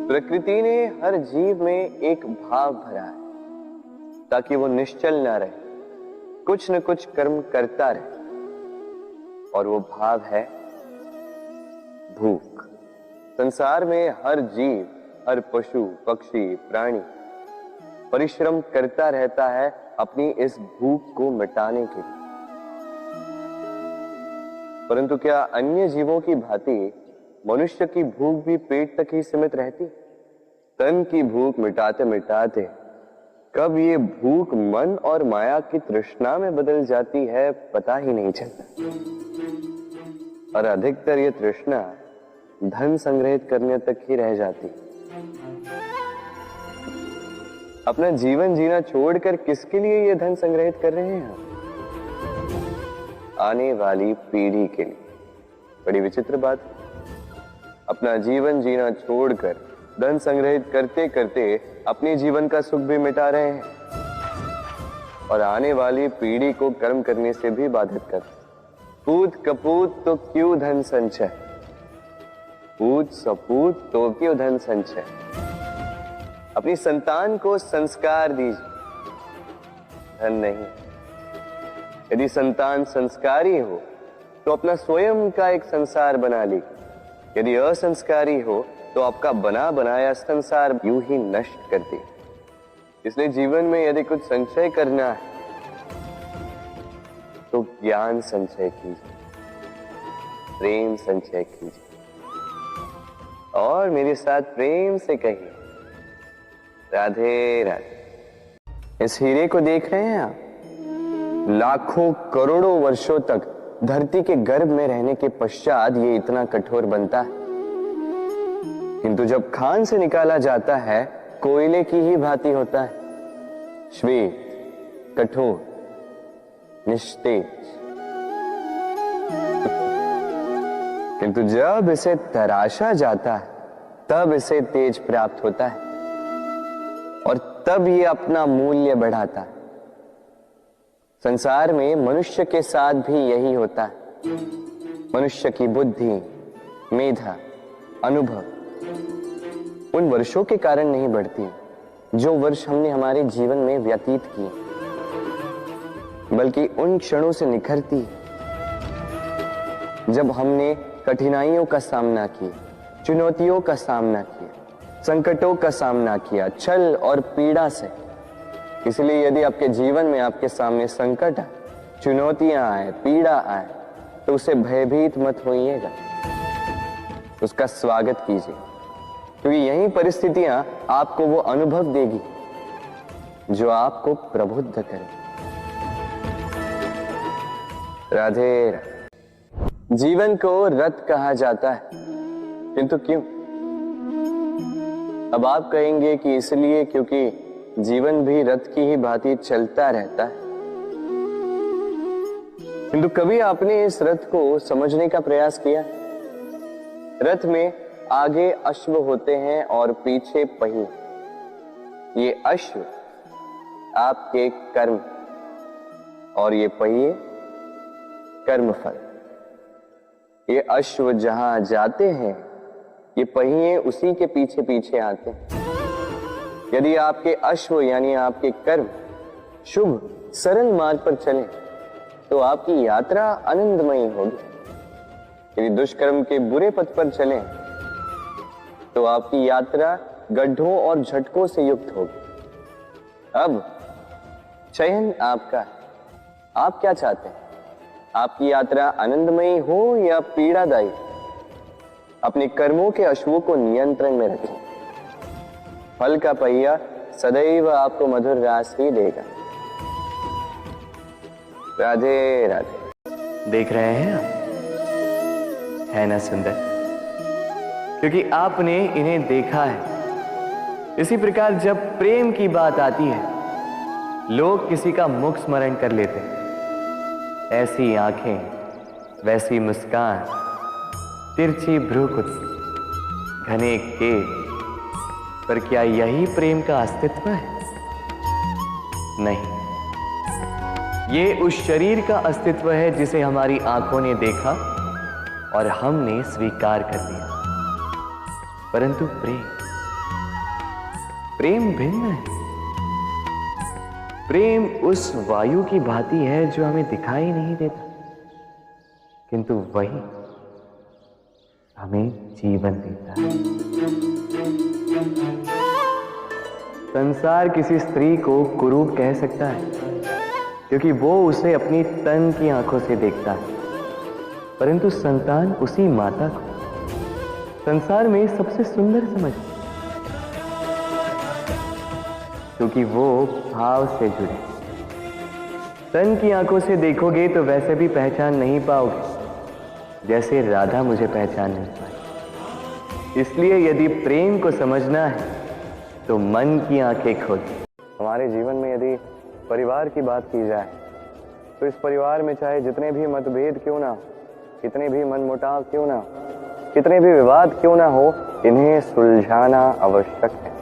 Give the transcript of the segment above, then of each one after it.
प्रकृति ने हर जीव में एक भाव भरा है ताकि वो निश्चल ना रहे, कुछ न कुछ कर्म करता रहे। और वो भाव है भूख। संसार में हर जीव, हर पशु पक्षी प्राणी परिश्रम करता रहता है अपनी इस भूख को मिटाने के लिए। परंतु क्या अन्य जीवों की भांति मनुष्य की भूख भी पेट तक ही सीमित रहती? तन की भूख मिटाते मिटाते कब ये भूख मन और माया की तृष्णा में बदल जाती है पता ही नहीं चलता। और अधिकतर ये तृष्णा धन संग्रहित करने तक ही रह जाती। अपना जीवन जीना छोड़कर किसके लिए ये धन संग्रहित कर रहे हैं? आने वाली पीढ़ी के लिए। बड़ी विचित्र बात। अपना जीवन जीना छोड़कर धन संग्रहित करते करते अपने जीवन का सुख भी मिटा रहे हैं और आने वाली पीढ़ी को कर्म करने से भी बाधित करते। पूत कपूत तो क्यों धन संचय, पूत सपूत तो क्यों धन संचय। अपनी संतान को संस्कार दीजिए, धन नहीं। यदि संतान संस्कारी हो तो अपना स्वयं का एक संसार बना ली। यदि असंस्कारी हो तो आपका बना बनाया संसार यूं ही नष्ट कर दे। इसलिए जीवन में यदि कुछ संचय करना है तो ज्ञान संचय कीजिए, प्रेम संचय कीजिए और मेरे साथ प्रेम से कहिए राधे राधे। इस हीरे को देख रहे हैं आप? लाखों करोड़ों वर्षों तक धरती के गर्भ में रहने के पश्चात ये इतना कठोर बनता है, किंतु जब खान से निकाला जाता है कोयले की ही भांति होता है, श्वेत, कठोर, निस्तेज। किंतु जब इसे तराशा जाता है तब इसे तेज प्राप्त होता है और तब ये अपना मूल्य बढ़ाता है। संसार में मनुष्य के साथ भी यही होता है। मनुष्य की बुद्धि, मेधा, अनुभव उन वर्षों के कारण नहीं बढ़ती जो वर्ष हमने हमारे जीवन में व्यतीत किए, बल्कि उन क्षणों से निखरती जब हमने कठिनाइयों का सामना किया, चुनौतियों का सामना किया, संकटों का सामना किया, छल और पीड़ा से। इसलिए यदि आपके जीवन में आपके सामने संकट आए, चुनौतियां आए, पीड़ा आए, तो उसे भयभीत मत होइएगा, उसका स्वागत कीजिए, क्योंकि यही परिस्थितियां आपको वो अनुभव देगी जो आपको प्रबुद्ध करे। राधे राधे। जीवन को रथ कहा जाता है, किंतु क्यों? अब आप कहेंगे कि इसलिए क्योंकि जीवन भी रथ की ही भांति चलता रहता है। किंतु कभी आपने इस रथ को समझने का प्रयास किया? रथ में आगे अश्व होते हैं और पीछे पहिए। ये अश्व आपके कर्म और ये पहिए कर्मफल। ये अश्व जहां जाते हैं ये पहिए उसी के पीछे पीछे आते हैं। यदि आपके अश्व यानी आपके कर्म शुभ सरल मार्ग पर चले तो आपकी यात्रा आनंदमयी होगी। यदि दुष्कर्म के बुरे पथ पर चलें तो आपकी यात्रा गड्ढों और झटकों से युक्त होगी। अब चयन आपका है, आप क्या चाहते हैं? आपकी यात्रा आनंदमयी हो या पीड़ादायी? अपने कर्मों के अश्वों को नियंत्रण में रखें। फल का पहिया सदैव आपको मधुर रास ही देगा। राधे राधे। देख रहे हैं आप, है ना सुंदर? क्योंकि आपने इन्हें देखा है। इसी प्रकार जब प्रेम की बात आती है लोग किसी का मुख स्मरण कर लेते हैं। ऐसी आंखें, वैसी मुस्कान, तिरछी भ्रूकुटी, घने केश, पर क्या यही प्रेम का अस्तित्व है? नहीं, ये उस शरीर का अस्तित्व है जिसे हमारी आंखों ने देखा और हमने स्वीकार कर लिया। परंतु प्रेम, प्रेम भिन्न है। प्रेम उस वायु की भांति है जो हमें दिखाई नहीं देता, किंतु वही हमें जीवन देता है। संसार किसी स्त्री को कुरूप कह सकता है क्योंकि वो उसे अपनी तन की आंखों से देखता है, परंतु संतान उसी माता को संसार में सबसे सुंदर समझती है, क्योंकि वो भाव से जुड़े। तन की आंखों से देखोगे तो वैसे भी पहचान नहीं पाओगे जैसे राधा मुझे पहचान नहीं पाई। इसलिए यदि प्रेम को समझना है तो मन की आंखें खोलो। हमारे जीवन में यदि परिवार की बात की जाए तो इस परिवार में चाहे जितने भी मतभेद क्यों ना हो, कितने भी मनमुटाव क्यों ना हो, कितने भी विवाद क्यों ना हो, इन्हें सुलझाना आवश्यक है।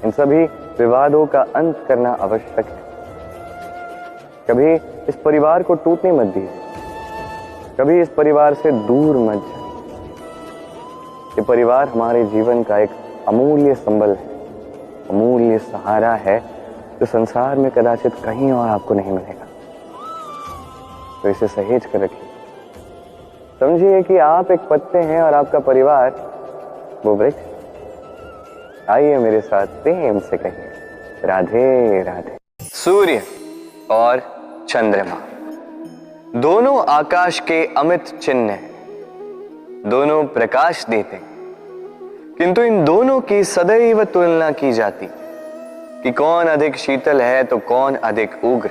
इन सभी विवादों का अंत करना आवश्यक है। कभी इस परिवार को टूटने मत दीजिए, कभी इस परिवार से दूर मत जाइए। ये परिवार हमारे जीवन का एक अमूल्य संबल है, अमूल्य सहारा है जो संसार में कदाचित कहीं और आपको नहीं मिलेगा। तो इसे सहेज कर रखिए। समझिए कि आप एक पत्ते हैं और आपका परिवार वो वृक्ष। आइए मेरे साथ प्रेम से कहिए राधे राधे। सूर्य और चंद्रमा दोनों आकाश के अमित चिन्ह हैं। दोनों प्रकाश देते हैं, किंतु इन दोनों की सदैव तुलना की जाती कि कौन अधिक शीतल है तो कौन अधिक उग्र,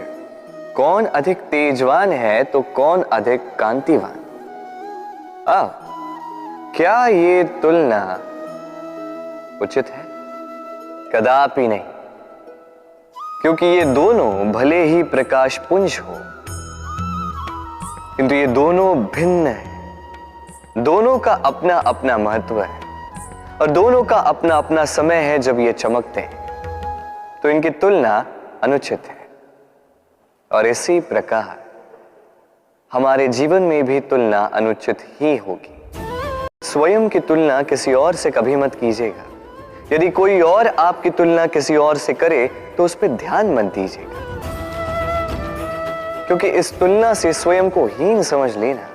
कौन अधिक तेजवान है तो कौन अधिक कांतिवान। क्या ये तुलना उचित है? कदापि नहीं, क्योंकि ये दोनों भले ही प्रकाश पुंज हो, किंतु ये दोनों भिन्न हैं। दोनों का अपना अपना महत्व है और दोनों का अपना अपना समय है जब ये चमकते हैं, तो इनकी तुलना अनुचित है। और इसी प्रकार हमारे जीवन में भी तुलना अनुचित ही होगी। स्वयं की तुलना किसी और से कभी मत कीजिएगा। यदि कोई और आपकी तुलना किसी और से करे तो उस पर ध्यान मत दीजिएगा, क्योंकि इस तुलना से स्वयं को हीन समझ लेना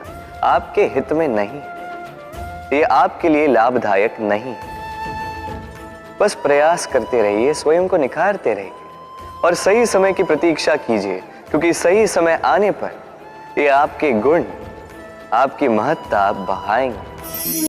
आपके हित में नहीं है। ये आपके लिए लाभदायक नहीं है। बस प्रयास करते रहिए, स्वयं को निखारते रहिए और सही समय की प्रतीक्षा कीजिए, क्योंकि सही समय आने पर ये आपके गुण, आपकी महत्ता बढ़ाएंगे।